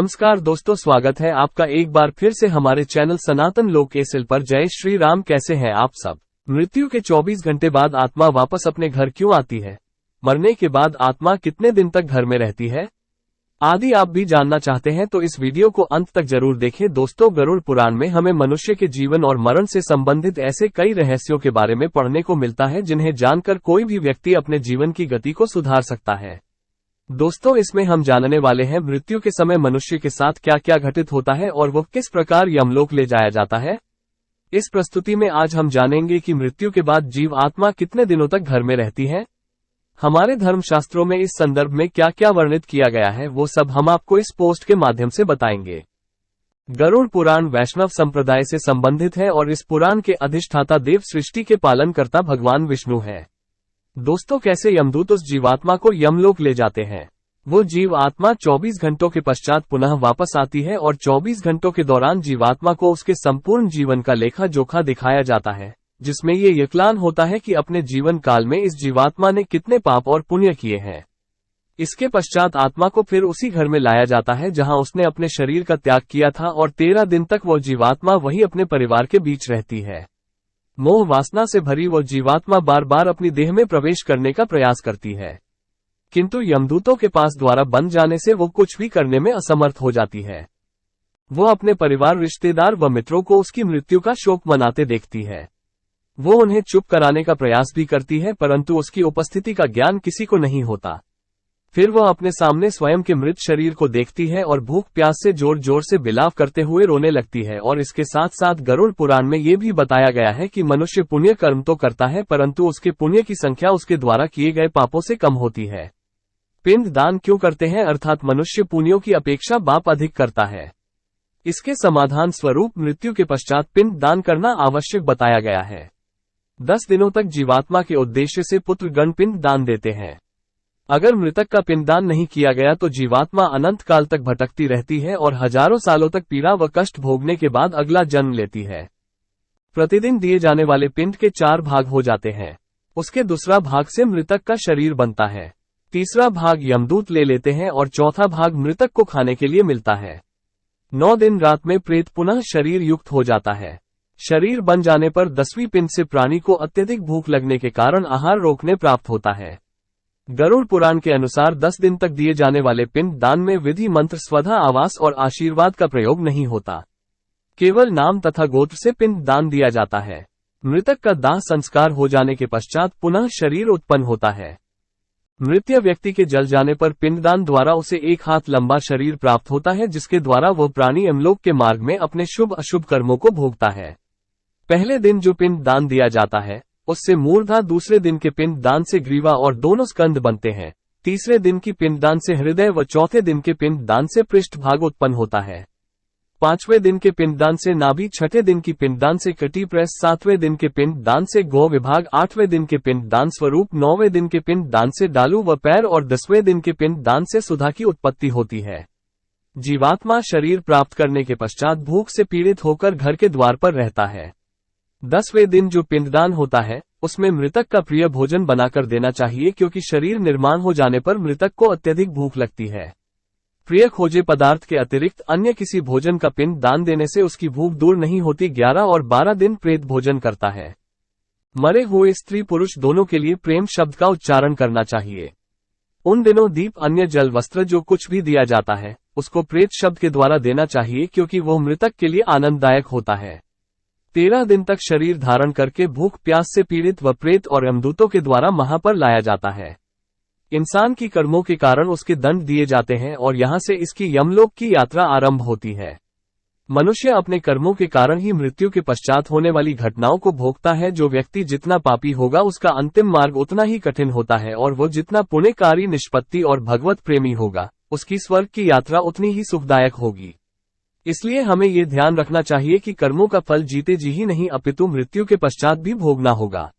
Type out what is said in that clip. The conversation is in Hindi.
नमस्कार दोस्तों, स्वागत है आपका एक बार फिर से हमारे चैनल सनातन लोक एसएल पर। जय श्री राम। कैसे हैं आप सब? मृत्यु के 24 घंटे बाद आत्मा वापस अपने घर क्यों आती है? मरने के बाद आत्मा कितने दिन तक घर में रहती है आदि आप भी जानना चाहते हैं तो इस वीडियो को अंत तक जरूर देखें। दोस्तों, गरुड़ पुराण में हमें मनुष्य के जीवन और मरण से संबंधित ऐसे कई रहस्यों के बारे में पढ़ने को मिलता है जिन्हें जानकर कोई भी व्यक्ति अपने जीवन की गति को सुधार सकता है। दोस्तों, इसमें हम जानने वाले हैं मृत्यु के समय मनुष्य के साथ क्या क्या घटित होता है और वो किस प्रकार यमलोक ले जाया जाता है। इस प्रस्तुति में आज हम जानेंगे कि मृत्यु के बाद जीव आत्मा कितने दिनों तक घर में रहती है। हमारे धर्मशास्त्रों में इस संदर्भ में क्या क्या वर्णित किया गया है वो सब हम आपको इस पोस्ट के माध्यम से बताएंगे। गरुड़ पुराण वैष्णव संप्रदाय से संबंधित है और इस पुराण के अधिष्ठाता देव सृष्टि के पालनकर्ता भगवान विष्णु है। दोस्तों, कैसे यमदूत उस जीवात्मा को यमलोक ले जाते हैं। वो जीव आत्मा 24 घंटों के पश्चात पुनः वापस आती है और 24 घंटों के दौरान जीवात्मा को उसके संपूर्ण जीवन का लेखा जोखा दिखाया जाता है, जिसमें ये यकलान होता है कि अपने जीवन काल में इस जीवात्मा ने कितने पाप और पुण्य किए हैं। इसके पश्चात आत्मा को फिर उसी घर में लाया जाता है जहां उसने अपने शरीर का त्याग किया था और 13 दिन तक वो जीवात्मा वही अपने परिवार के बीच रहती है। मोह वासना से भरी वो जीवात्मा बार बार अपनी देह में प्रवेश करने का प्रयास करती है, किंतु यमदूतों के पास द्वारा बंद जाने से वो कुछ भी करने में असमर्थ हो जाती है। वो अपने परिवार, रिश्तेदार व मित्रों को उसकी मृत्यु का शोक मनाते देखती है। वो उन्हें चुप कराने का प्रयास भी करती है, परंतु उसकी उपस्थिति का ज्ञान किसी को नहीं होता। फिर वह अपने सामने स्वयं के मृत शरीर को देखती है और भूख प्यास से जोर जोर से बिलाप करते हुए रोने लगती है। और इसके साथ साथ गरुड़ पुराण में ये भी बताया गया है कि मनुष्य पुण्य कर्म तो करता है, परंतु उसके पुण्य की संख्या उसके द्वारा किए गए पापों से कम होती है। पिंड दान क्यों करते हैं, अर्थात मनुष्य पुण्यों की अपेक्षा पाप अधिक करता है। इसके समाधान स्वरूप मृत्यु के पश्चात पिंड दान करना आवश्यक बताया गया है। 10 दिनों तक जीवात्मा के उद्देश्य से पुत्रगण पिंड दान देते हैं। अगर मृतक का पिंडदान नहीं किया गया तो जीवात्मा अनंत काल तक भटकती रहती है और हजारों सालों तक पीड़ा व कष्ट भोगने के बाद अगला जन्म लेती है। प्रतिदिन दिए जाने वाले पिंड के 4 भाग हो जाते हैं। उसके दूसरा भाग से मृतक का शरीर बनता है, तीसरा भाग यमदूत ले लेते हैं और चौथा भाग मृतक को खाने के लिए मिलता है। 9 दिन रात में प्रेत पुनः शरीर युक्त हो जाता है। शरीर बन जाने पर 10वीं पिंड से प्राणी को अत्यधिक भूख लगने के कारण आहार रोकने प्राप्त होता है। गरुड़ पुराण के अनुसार 10 दिन तक दिए जाने वाले पिंड दान में विधि, मंत्र, स्वधा, आवास और आशीर्वाद का प्रयोग नहीं होता। केवल नाम तथा गोत्र से पिंड दान दिया जाता है। मृतक का दाह संस्कार हो जाने के पश्चात पुनः शरीर उत्पन्न होता है। मृत व्यक्ति के जल जाने पर पिंडदान द्वारा उसे 1 हाथ लंबा शरीर प्राप्त होता है, जिसके द्वारा वह प्राणी यमलोक के मार्ग में अपने शुभ अशुभ कर्मों को भोगता है। पहले दिन जो पिंड दान दिया जाता है उससे मूर्धा, दूसरे दिन के पिंड दान से ग्रीवा और दोनों स्कंद बनते हैं, तीसरे दिन की पिंड दान से हृदय व चौथे दिन के पिंड दान से पृष्ठ भाग उत्पन्न होता है। 5वें दिन के पिंड दान से नाभि, 6ठे दिन की पिंड दान से कटी प्रेस, 7वें दिन के पिंड दान से गौ विभाग, 8वें दिन के पिंड दान स्वरूप, 9वें दिन के पिंड दान से डालू व पैर और 10वें दिन के पिंड दान से सुधा की उत्पत्ति होती है। जीवात्मा शरीर प्राप्त करने के पश्चात भूख से पीड़ित होकर घर के द्वार पर रहता है। 10वें दिन जो पिंडदान होता है उसमें मृतक का प्रिय भोजन बनाकर देना चाहिए, क्योंकि शरीर निर्माण हो जाने पर मृतक को अत्यधिक भूख लगती है। प्रिय खोजे पदार्थ के अतिरिक्त अन्य किसी भोजन का पिंड दान देने से उसकी भूख दूर नहीं होती। 11 और 12 दिन प्रेत भोजन करता है। मरे हुए स्त्री पुरुष दोनों के लिए प्रेम शब्द का उच्चारण करना चाहिए। उन दिनों दीप, अन्य जल, वस्त्र जो कुछ भी दिया जाता है उसको प्रेत शब्द के द्वारा देना चाहिए, क्योंकि वह मृतक के लिए आनंददायक होता है। 13 दिन तक शरीर धारण करके भूख प्यास से पीड़ित व प्रेत और यमदूतों के द्वारा वहां पर लाया जाता है। इंसान की कर्मों के कारण उसके दंड दिए जाते हैं और यहां से इसकी यमलोक की यात्रा आरंभ होती है। मनुष्य अपने कर्मों के कारण ही मृत्यु के पश्चात होने वाली घटनाओं को भोगता है। जो व्यक्ति जितना पापी होगा उसका अंतिम मार्ग उतना ही कठिन होता है, और वो जितना पुण्यकारी, निष्पत्ति और भगवत प्रेमी होगा उसकी स्वर्ग की यात्रा उतनी ही सुखदायक होगी। इसलिए हमें ये ध्यान रखना चाहिए कि कर्मों का फल जीते जी ही नहीं अपितु मृत्यु के पश्चात भी भोगना होगा।